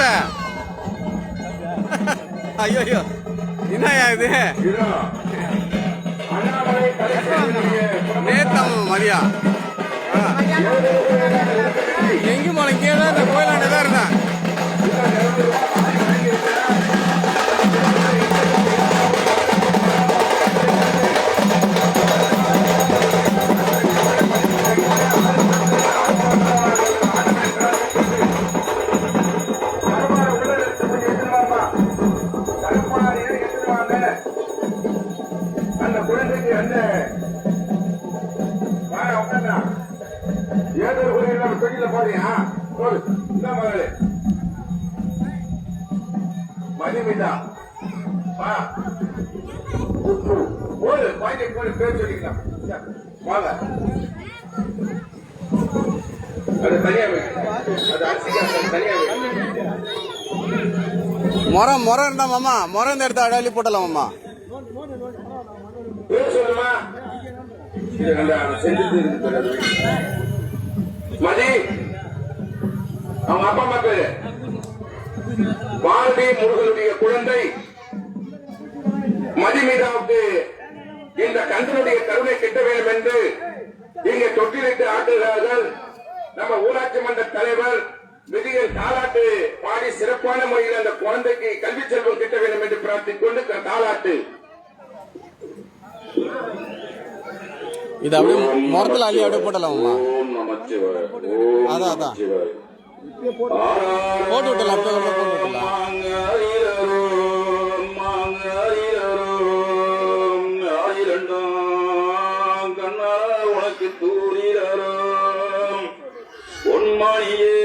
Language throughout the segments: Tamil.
பெருச ஐயோ ஐயோ என்னயா இது நேத்தம் மதியா எங்கும் போன கீழே இந்த கோயிலாண்ட தான் இருந்தேன். மதிமிதா பேர் சொல்லிக்கலாம் வாங்க. அது தனியா மரம் மரம் இருந்தா மாமா மரம் இந்த இடத்த அடாலி போட்டலாம் மாமா. பேர் சொல்லுமா மதி அவங்க அப்பா அம்மா பேரு பாரதி முருகனுடைய குழந்தை மதிமீதாவுக்கு இந்த கந்தனுடைய கருணை கிட்ட வேண்டும் என்று இங்கே தொட்டிலிட்டு ஆட்டுகிறார்கள். நம்ம ஊராட்சி மன்ற தலைவர் விதியில் தாலாட்டு பாடி சிறப்பான முறையில் அந்த குழந்தைக்கு கல்வி செல்வம் கிட்ட வேண்டும் என்று பிரார்த்திக்கொண்டு தாலாட்டு இது அப்படியே மரத்துல அள்ளி அப்படியே போட்டலாமா. அதான் அதான் போட்டு விட்டலாம் போட்டு விட்டலாம். கண்ணா உனக்கு தூரிரும் பொன்மாணியே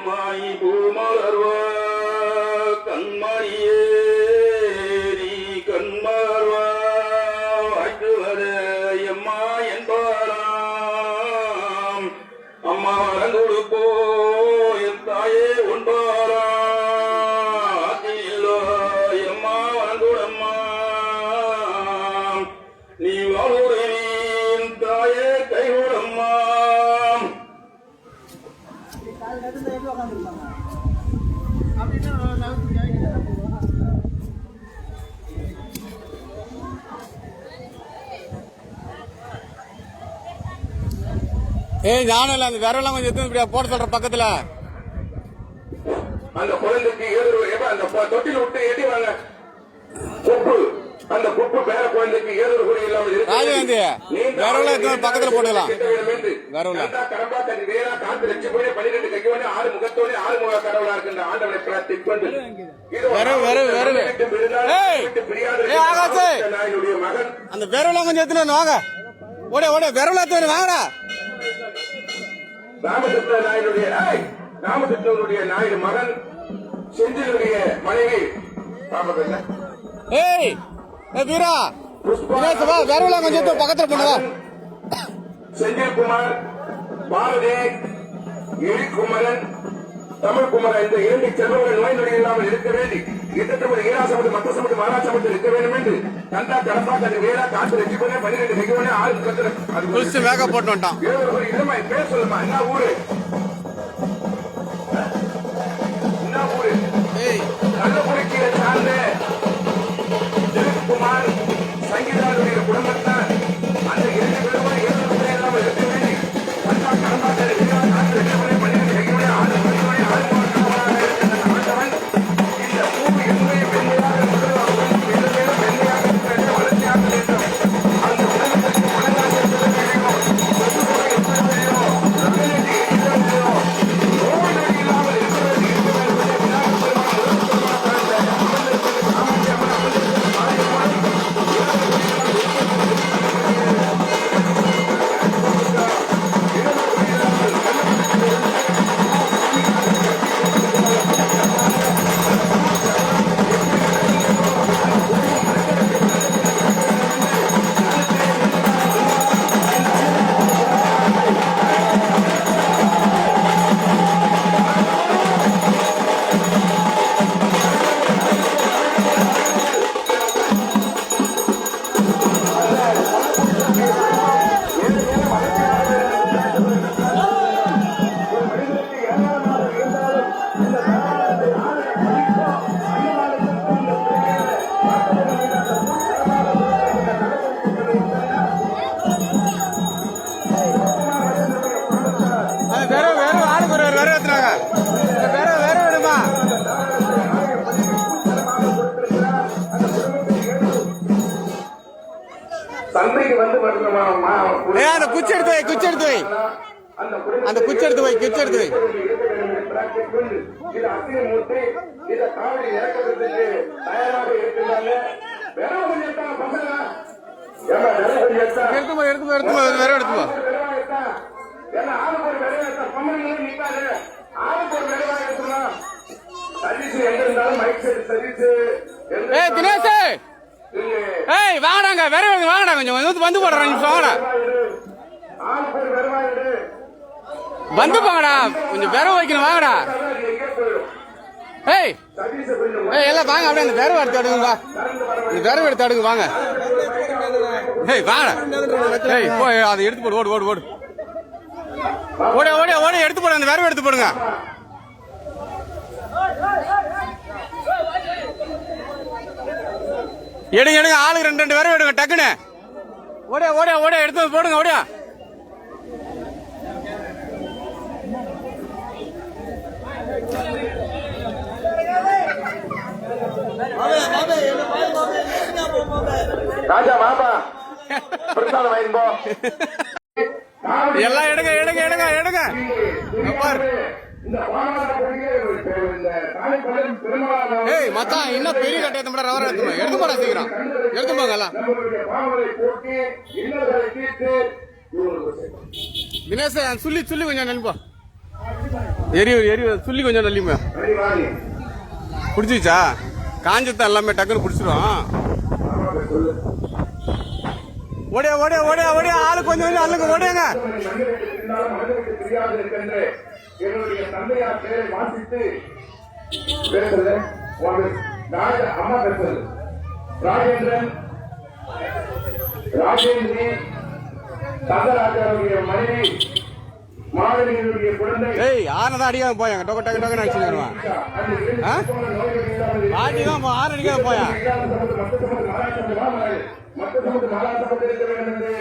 மாயி பூமலர்வா கண்மாணியே நீ கண்மலர்வா வாழ்த்துவது எம்மா என்பாராம் அம்மா வரங்கொடுப்போ என் தாயே உண்பாராம் இல்லோ எம்மா வரங்கொடம்மா நீ வாழ்வுடன் தாயே கைவிடம்மா. ஏய் நானும் இல்ல அந்த விரலாம் கொஞ்சம் எடுத்து இப்படியா போட சொல்ற பக்கத்துல. அந்த குழந்தைக்கு ஏழு அந்த தொட்டில் விட்டு எட்டிவாங்க கொப்பு அந்த கொப்பு பேர குழந்தைக்கு ஏழு கூட இல்லாமல் ராஜகாந்தி விரலாம் எடுத்து பக்கத்துல போடலாம். விரலாம் கடம்பா தன் வேறா காத்து லட்சி போய் 12 கையோட 6 முகத்தோட 6 முக கடவுளா இருக்கின்ற ஆண்டவனை பிரார்த்திக்கொண்டு மகன் அந்த விரலாம் கொஞ்சம் எடுத்துன்னு வாங்க. ஓட ஓட விரலாம் எடுத்து வாங்கடா. ராமகிருஷ்ணனுடைய நாயுடு மகன் செந்திலுடைய மனைவி ஏய் வீரா விரலாம் கொஞ்சம் பக்கத்துல போனதா. செந்தில்குமார் பாரதி எழிக்குமரன் தமிழ்குமரன் இந்த 2 செல்வங்கள் நோய் நொடி இல்லாமல் இருக்க வேண்டி இத்தனை ஈராசமது மத்த சமத்து மாராசமத்து இருக்க வேண்டும் என்று கண்டா கடப்பா கண்டு வேறா காத்து ரெட்டி பண்ண 12 கையோட 6 கத்து வேக போட்டு வந்துட்டான். இடமா பேர் சொல்லுமா என்ன ஊரு கள்ளக்குறிச்சியை சார்ந்த திலீப்குமார் சங்கீதாவுடைய குடும்பத்தார் அந்த 2 பேருமே 7 இல்லாமல் இருக்க வேண்டி கண்டா கடப்பா கண்டு வேறா காத்து ரெட்டி பண்ண 12 கையோட 6 ஆண்டவன் இந்த பூமி என்னுடைய பெண்மையாக வளர்ச்சியாக வேண்டும். அந்த உலகத்திற்கு மனதாக வெறும் ஆளுக்கு ஒரு வேற ஏத்துறாங்க. வேற விடுமா? சந்தைக்கு வந்து அந்த குச்சி எடுத்து வை, குச்சி எடுத்து வை, அந்த குச்சி எடுத்து வை, குச்சி எடுத்து வை. இது அசிங்க மூட்டி இதை காவடி இறக்கிறதுக்கு தயாராக இருக்கின்றாங்க. எடுத்துமா எடுத்துமா எடுத்துமா வேற எடுத்துமா. ஆளுக்கு ஒரு விரைவா நிற்காது. ஆளுக்கு ஒரு விரைவா எடுத்துக்கலாம். சர்வீஸ் எங்க இருந்தாலும் மைக் செட் சர்வீஸ். ஏய் தினேஷ், ஏய் வாங்கடாங்க, வேற வாங்கடா, கொஞ்சம் வந்து போடுறேன் நிமிஷம் வாங்கடா. ஆளுக்கு ஒரு விரைவா எடு. வந்து போங்கடா, கொஞ்சம் விரவு வைக்கணும் வாங்கடா. ஏய் ஏய் எல்லாம் வாங்க, அப்படியே அந்த விரவு எடுத்து அடுங்க, இந்த விரவு எடுத்து அடுங்க வாங்க. ஏய் வாங்கடா, ஏய் போய் அதை எடுத்து போடு, ஓடு ஓடு ஓடு ஓட ஓட ஓட எடுத்து போடுங்க, அந்த விரவு எடுத்து போடுங்க. எடுங்க எடுங்க, ஆளுக்கு ரெண்டு ரெண்டு விரவு எடுங்க டக்குன்னு. ஓட ஓட ஓட எடுத்து போடுங்க, ஓடியா. ராஜா மாமா பிரசாதம் வாங்கி போ. எல்லாம் எடுங்க எடுங்க எடுங்க எடுங்க. ஏய் மச்சான், இன்னும் பெரிய கட்டையை மட்டும் ரவர எடுத்து போடா, சீக்கிரம் எடுத்து போங்க எல்லாம். தினேஷ் சொல்லி சொல்லி கொஞ்சம் நெல்லிப்பா, எரி சொல்லி கொஞ்சம் நெல்லிப்பா. பிடிச்சிச்சா? காஞ்சத்தான் எல்லாமே டக்குன்னு பிடிச்சிடும். ஓடியா ஓடியா ஓடியா ஓடியா, ஆளு கொஞ்சம் கொஞ்சம் அல்லுங்க, ஓடியாங்க. என்னுடைய தந்தையார் பேரை வாசித்து பேசுறது அம்மா பேசுறது ராஜேந்திரன் ராஜேந்திரி தங்கராஜாவுடைய மனைவி மாதவியினுடைய குழந்தை. ஏய் ஆனதான் அடிக்காம போயாங்க, டொக்க டொக்க டொக்க அடிச்சுருவான். ஆட்டிதான் ஆறு அடிக்காம போயா. மற்ற சமூக மாலாசமத்தில் இருக்க வேண்டும் என்று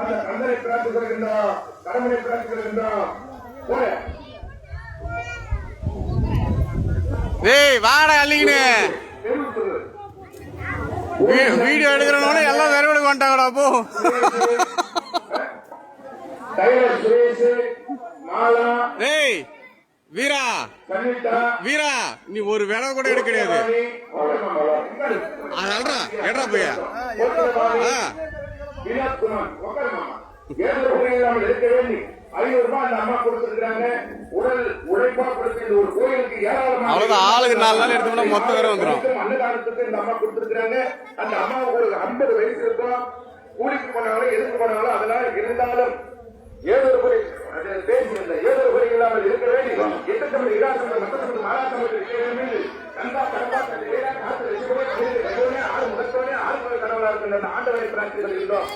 அந்த கந்தனை பிரார்த்திக்கின்றோம், கடமனை பிரார்த்திக்கின்றோம். ஏய் வாடா அள்ளிக்கினு வீடியோ எடுக்கிறவனோட எல்லாம் விரைவில் கொண்டாங்கடா போ. ஏய் வீரா வீரா, நீ ஒரு விலை கூட எடுக்க கிடையாது. அதல்றா எடுறா போயா. இருக்க வேண்டி 500 ரூபாய் அந்த அம்மா கொடுத்திருக்காங்க. உடல் உழைப்பா கொடுத்து ஒரு கோயிலுக்கு அவ்வளவுதான், ஆளுக்கு 4 நாள் எடுத்தோம்னா மொத்தம் வேற வந்துடும். அன்னதானத்துக்கு இந்த அம்மா கொடுத்திருக்காங்க. அந்த அம்மாவுக்கு ஒரு 50 வயசு இருக்கும். கூலிக்கு போனாலும் எதுக்கு போனாலும் அதனால இருந்தாலும் ஏதொரு பொறி பேசியிருந்த ஏதொரு பொறி இல்லாமல் இருக்க வேண்டி எத்தனை இராசம் மற்ற மாறாசம் கந்தா கடம்பா ஆறு முகத்தோனே ஆறு கடவுளா இருக்கின்ற ஆண்டவரை பிரார்த்தி வருகின்றோம்.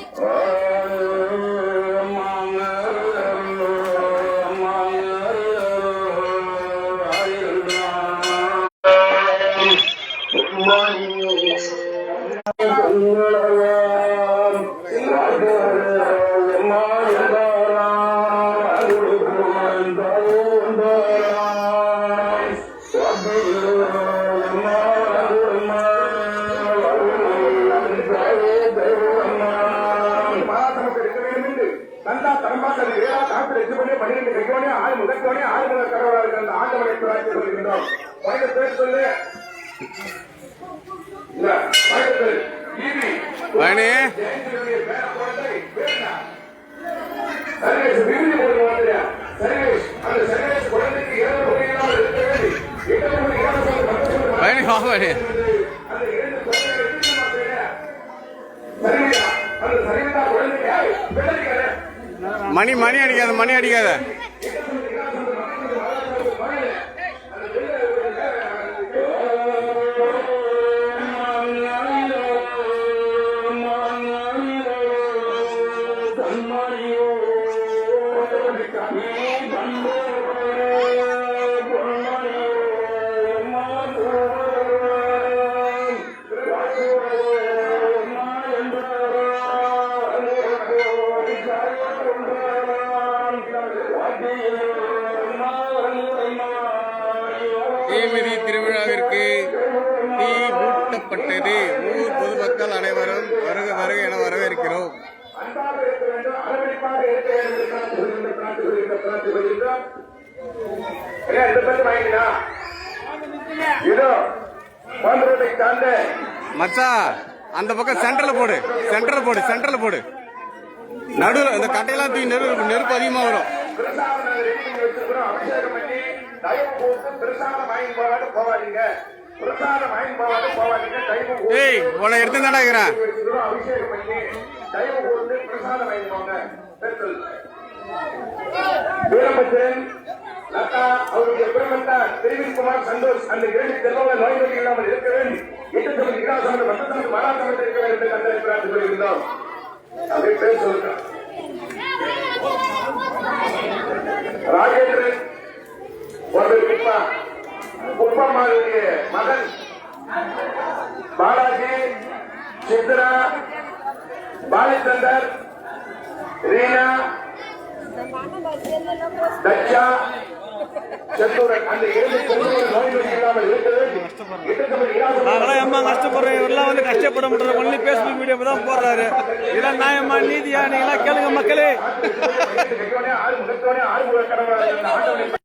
மணி மணி அடிக்காத, மணி அடிக்காத. அனைவரும் வருக வருக என வரவேற்கிறோம். அன்பாக இருக்க வேண்டும், அரவணைப்பாக இருக்க வேண்டும் என்று பிரார்த்திக்கிறோம். இதை பற்றி வாங்கினா இதோ போன்றதை சார்ந்த மச்சான் அந்த பக்கம் சென்டர்ல போடு, சென்டர்ல போடு. நடுவில் இந்த கட்டையெல்லாம் தூக்கி நெருப்பு அதிகமா வரும். பிரசாதம் நாங்கள் ரெடி பண்ணி வச்சிருக்கிறோம். அபிஷேகம் பண்ணி தயவு போட்டு பிரசாதம் வாங்கி போவாது போவாதீங்க. பிரசாதம் வாங்கி போவாது போவாதீங்க. தயவு போட்டு ஏய் உன்னை எடுத்து தாண்டா இருக்கிறேன். அபிஷேகம் பண்ணி தயவு போட்டு பிரசாதம் வாங்கி போங்க. வீரபத்ரன் லதா அவருடைய பிரமத்தான் திரிவிக்குமார் சந்தோஷ் அந்த இரண்டு செல்வங்கள் நோய் நொடி இல்லாமல் இருக்க வேண்டும். எட்டு விகாசம் மத்தம் மராசம் இருக்க வேண்டும் என்று கண்டனை பிரார்த்திக்கிறோம். அப்படி பேர் சொல்றேன். ராஜேந்திரன் ஒரு குப்பம்மாவுடைய மகன் பாலாஜி, சித்ரா, பாலச்சந்தர், ரீனா, தட்சா, சந்தூரன் அந்த இரண்டு செல்வங்கள் நோய் நொடி இல்லாமல் இருக்க வேண்டும். கஷ்டப்படுறேன். இவரெல்லாம் வந்து கஷ்டப்பட முடியல. ஒன்லி பேஸ்புக் வீடியோ தான் போடுறாரு. இதெல்லாம் நியாயமா நீதியா? நீங்களா கேளுங்க மக்களே. ஆறு முகத்தோட ஆறு முக கடவுள்